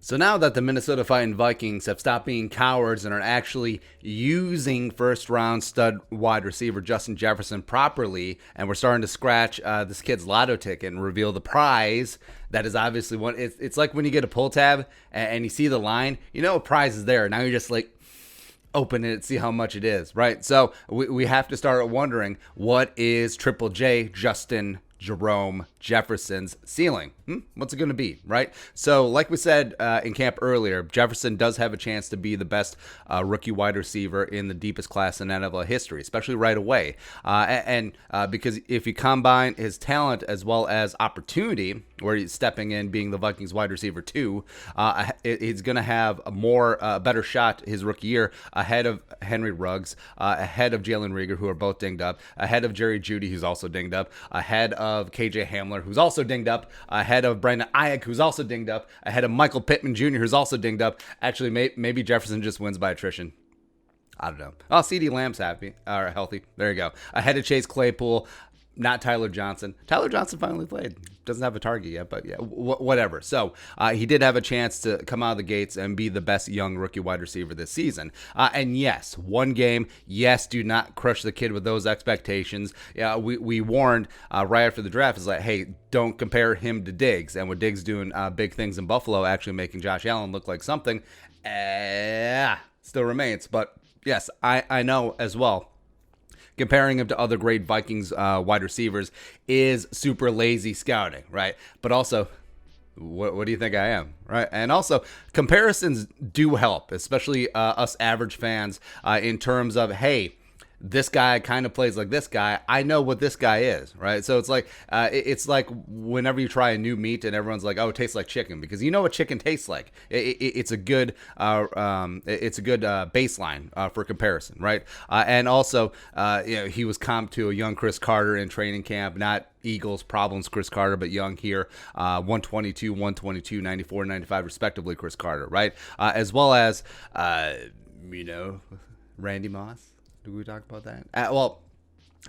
So now that the Minnesota Fighting Vikings have stopped being cowards and are actually using first-round stud wide receiver Justin Jefferson properly, and we're starting to scratch this kid's lotto ticket and reveal the prize that is obviously one. It's like when you get a pull tab and you see the line, you know a prize is there. Now you're just like, open it, see how much it is, right? So we have to start wondering, what is Triple J Justin Jerome Jefferson's ceiling? What's it going to be, right? So like we said in camp earlier, Jefferson does have a chance to be the best rookie wide receiver in the deepest class in NFL history, especially right away. Because if you combine his talent as well as opportunity, where he's stepping in being the Vikings wide receiver too, he's going to have a better shot his rookie year ahead of Henry Ruggs, ahead of Jalen Reagor, who are both dinged up, ahead of Jerry Jeudy, who's also dinged up, ahead of KJ Hamler, who's also dinged up, ahead of Brandon Ayuk, who's also dinged up, ahead of Michael Pittman Jr., who's also dinged up. Actually, maybe Jefferson just wins by attrition. I don't know. Oh, CeeDee Lamb's healthy. There you go. Ahead of Chase Claypool, not Tyler Johnson. Tyler Johnson finally played. Doesn't have a target yet, but yeah, whatever. So he did have a chance to come out of the gates and be the best young rookie wide receiver this season. And yes, one game. Yes, do not crush the kid with those expectations. Yeah, we warned right after the draft, is like, hey, don't compare him to Diggs. And with Diggs doing big things in Buffalo, actually making Josh Allen look like something, still remains. But yes, I know as well. Comparing him to other great Vikings wide receivers is super lazy scouting, right? But also, what do you think I am, right? And also, comparisons do help, especially us average fans, in terms of, hey, this guy kind of plays like this guy. I know what this guy is, right? So it's like whenever you try a new meat and everyone's like, "Oh, it tastes like chicken," because you know what chicken tastes like. It's a good baseline for comparison, right? And also, he was comped to a young Chris Carter in training camp, not Eagles problems Chris Carter, but young here, 122, 122, 94, 95 respectively, Chris Carter, right? As well as, Randy Moss. Did we talk about that? Well,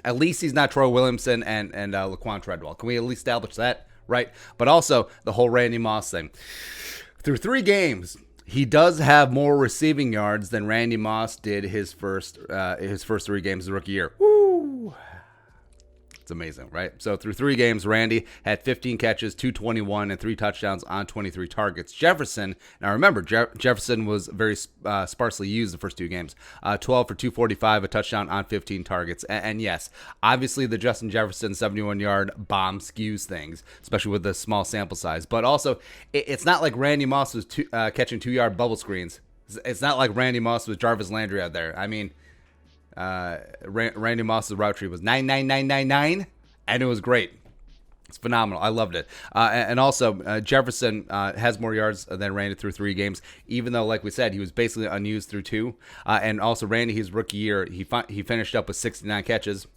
at least he's not Troy Williamson and Laquan Treadwell. Can we at least establish that, right? But also the whole Randy Moss thing. Through 3 games, he does have more receiving yards than Randy Moss did his first 3 games of the rookie year. Woo! It's amazing, right? So through 3 games, Randy had 15 catches, 221, and 3 touchdowns on 23 targets. Jefferson, now remember, Jefferson was very sparsely used the first 2 games. 12 for 245, a touchdown on 15 targets. And yes, obviously the Justin Jefferson 71-yard bomb skews things, especially with the small sample size. But also, it's not like Randy Moss was catching 2-yard bubble screens. It's not like Randy Moss was Jarvis Landry out there. I mean, Randy Moss's route tree was 99999, and it was great. It's phenomenal. I loved it. And also, Jefferson has more yards than Randy through 3 games, even though, like we said, he was basically unused through 2. And also, Randy, his rookie year, he finished up with 69 catches.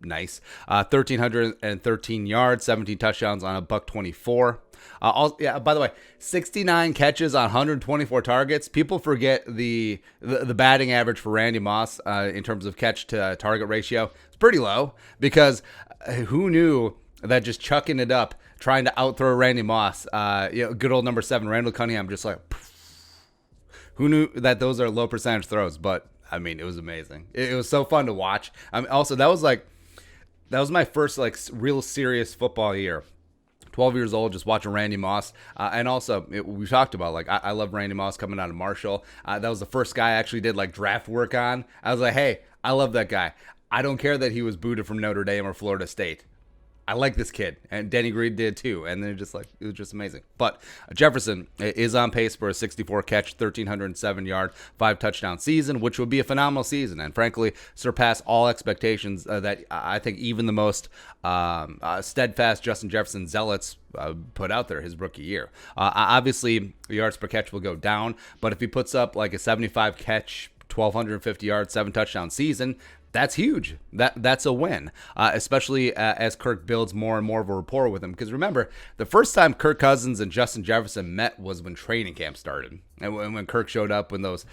Nice. 1,313 yards, 17 touchdowns on a $124. By the way, 69 catches on 124 targets. People forget the batting average for Randy Moss in terms of catch to target ratio. It's pretty low, because who knew that just chucking it up, trying to outthrow Randy Moss, good old number 7, Randall Cunningham, just like, who knew that those are low percentage throws? But I mean, it was amazing. It was so fun to watch. Also, that was my first real serious football year. 12 years old, just watching Randy Moss. And also, we talked about, I love Randy Moss coming out of Marshall. That was the first guy I actually did, draft work on. I was like, hey, I love that guy. I don't care that he was booted from Notre Dame or Florida State. I like this kid. And Denny Green did too. And then it was just amazing. But Jefferson is on pace for a 64 catch, 1,307 yard, 5 touchdown season, which would be a phenomenal season. And frankly, surpass all expectations that I think even the most steadfast Justin Jefferson zealots put out there his rookie year. Obviously, yards per catch will go down. But if he puts up a 75 catch, 1,250 yards, 7 touchdown season, that's huge. That's a win, especially as Kirk builds more and more of a rapport with him. Because remember, the first time Kirk Cousins and Justin Jefferson met was when training camp started. And when Kirk showed up in those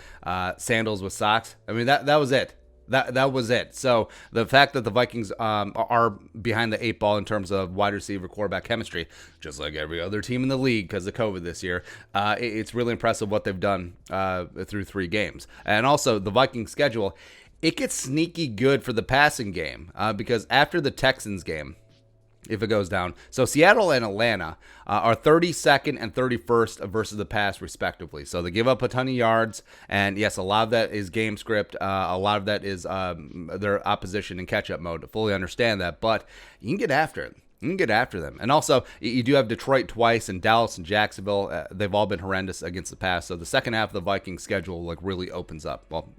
sandals with socks. I mean, that was it. That was it. So the fact that the Vikings are behind the eight ball in terms of wide receiver quarterback chemistry, just like every other team in the league because of COVID this year, it's really impressive what they've done through 3 games. And also the Vikings schedule, it gets sneaky good for the passing game because after the Texans game, if it goes down. So Seattle and Atlanta are 32nd and 31st versus the pass, respectively. So they give up a ton of yards, and yes, a lot of that is game script. A lot of that is their opposition in catch-up mode. I fully understand that, but you can get after it. You can get after them. And also, you do have Detroit twice and Dallas and Jacksonville. They've all been horrendous against the pass. So the second half of the Vikings schedule really opens up. Well,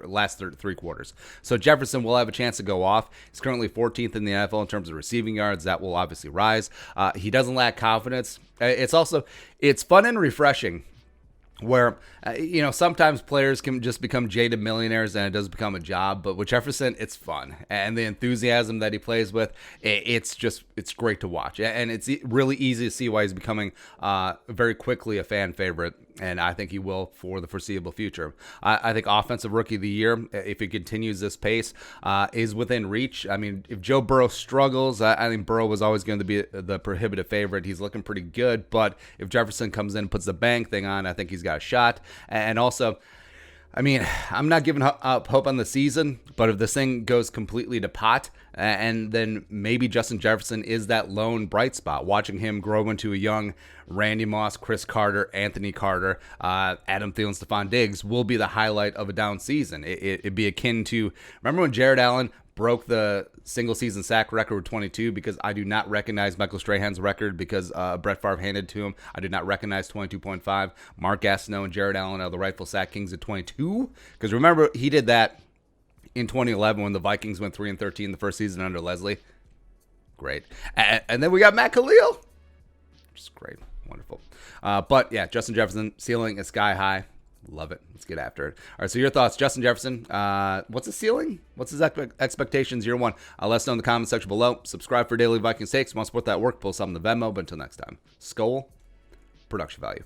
last 3 quarters. So Jefferson will have a chance to go off. He's currently 14th in the NFL in terms of receiving yards. That will obviously rise. He doesn't lack confidence. It's fun and refreshing where, sometimes players can just become jaded millionaires and it does become a job. But with Jefferson, it's fun. And the enthusiasm that he plays with, it's great to watch. And it's really easy to see why he's becoming very quickly a fan favorite. And I think he will for the foreseeable future. I think Offensive Rookie of the Year, if he continues this pace, is within reach. I mean, if Joe Burrow struggles, I think Burrow was always going to be the prohibitive favorite. He's looking pretty good. But if Jefferson comes in and puts the bang thing on, I think he's got a shot. And also, I mean, I'm not giving up hope on the season, but if this thing goes completely to pot, and then maybe Justin Jefferson is that lone bright spot, watching him grow into a young Randy Moss, Chris Carter, Anthony Carter, Adam Thielen, Stephon Diggs will be the highlight of a down season. It'd be akin to, remember when Jared Allen broke the single-season sack record with 22, because I do not recognize Michael Strahan's record because Brett Favre handed to him. I did not recognize 22.5. Mark Gastineau and Jared Allen are the rightful sack kings at 22, because remember, he did that in 2011 when the Vikings went 3-13 the first season under Leslie. Great. And then we got Matt Khalil, which is great. Wonderful. But yeah, Justin Jefferson, ceiling is sky high. Love it. Let's get after it. All right, so your thoughts, Justin Jefferson. What's his ceiling? What's his expectations year one? Let us know in the comment section below. Subscribe for daily Vikings takes. Want to support that work, pull something to Venmo. But until next time, Skol, production value.